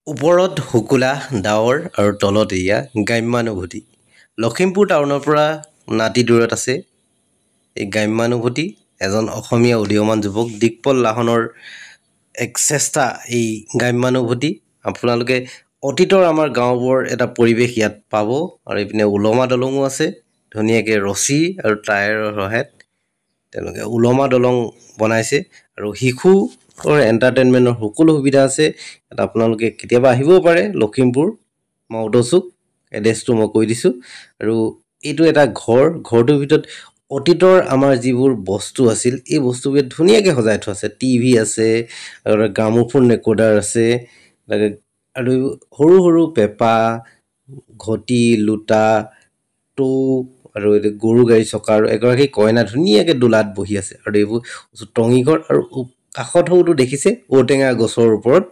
ওপৰত শুকুলা ডাৱৰ আৰু তলত এয়া গ্ৰাম্যানুভূতি। লখিমপুৰ টাউনৰ পৰা নাতি দূৰত আছে এই গ্ৰাম্যানুভূতি। এজন অসমীয়া উদীয়মান যুৱক দিকপল লাহনৰ এক চেষ্টা এই গ্ৰাম্যানুভূতি। আপোনালোকে অতীতৰ আমাৰ গাঁওবোৰৰ এটা পৰিৱেশ ইয়াত পাব। আৰু এইপিনে ওলমা দলঙো আছে, ধুনীয়াকৈ ৰছী আৰু টায়াৰৰ সহায়ত তেওঁলোকে ওলমা দলং বনাইছে। আৰু শিশুৰ এণ্টাৰটেইনমেণ্টৰ সকলো সুবিধা আছে। ইয়াত আপোনালোকে কেতিয়াবা আহিবও পাৰে। লখিমপুৰ মাউত চুক এড্ৰেছটো মই কৈ দিছোঁ। আৰু এইটো এটা ঘৰটোৰ ভিতৰত অতীতৰ আমাৰ যিবোৰ বস্তু আছিল এই বস্তুবোৰ ধুনীয়াকৈ সজাই থোৱা আছে। টিভি আছে, আৰু গ্ৰামোফোন ৰেকৰ্ডাৰ আছে, আৰু সৰু সৰু পেঁপা, ঘটি, লোটা, টৌ, আৰু এইটো গৰু গাড়ী চকা, আৰু এগৰাকী কইনা ধুনীয়াকৈ দোলাত বহি আছে। আৰু এইবোৰ টঙিঘৰ, আৰু কাষত হয়তো দেখিছে ঔটেঙা গছৰ ওপৰত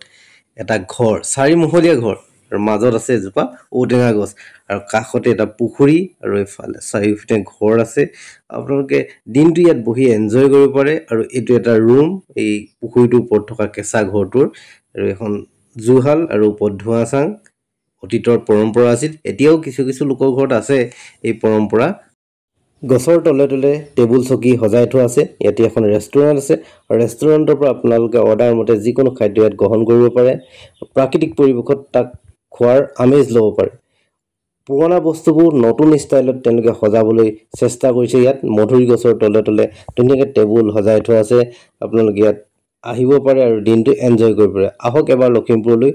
এটা ঘৰ, 4মহলীয়া ঘৰ, আৰু মাজত আছে এজোপা ঔটেঙা গছ, আৰু কাষতে এটা পুখুৰী, আৰু এইফালে চাৰিওফালে ঘৰ আছে। আপোনালোকে দিনটো ইয়াত বহি এনজয় কৰিব পাৰে। আৰু এইটো এটা ৰুম, এই পুখুৰীটোৰ ওপৰত থকা কেঁচা ঘৰটোৰ। আৰু এখন জুহাল আৰু ওপৰত ধোঁৱা চাং অতীতৰ পৰম্পৰা আছিল। এতিয়াও কিছু কিছু লোকৰ ঘৰত আছে এই পৰম্পৰা। গছৰ তলে তলে টেবুল চকী সজাই থোৱা আছে। ইয়াতে এখন ৰেষ্টুৰেণ্ট আছে, আৰু ৰেষ্টুৰেণ্টৰ পৰা আপোনালোকে অৰ্ডাৰ মতে যিকোনো খাদ্য ইয়াত গ্ৰহণ কৰিব পাৰে। প্ৰাকৃতিক পৰিৱেশত তাক খোৱাৰ আমেজ ল'ব পাৰে। পুৰণা বস্তুবোৰ নতুন ষ্টাইলত তেওঁলোকে সজাবলৈ চেষ্টা কৰিছে। ইয়াত মধুৰি গছৰ তলে তলে ধুনীয়াকৈ টেবুল সজাই থোৱা আছে। আপোনালোকে ইয়াত আহিব পাৰে আৰু দিনটো এনজয় কৰিব পাৰে। আহক এবাৰ লখিমপুৰলৈ।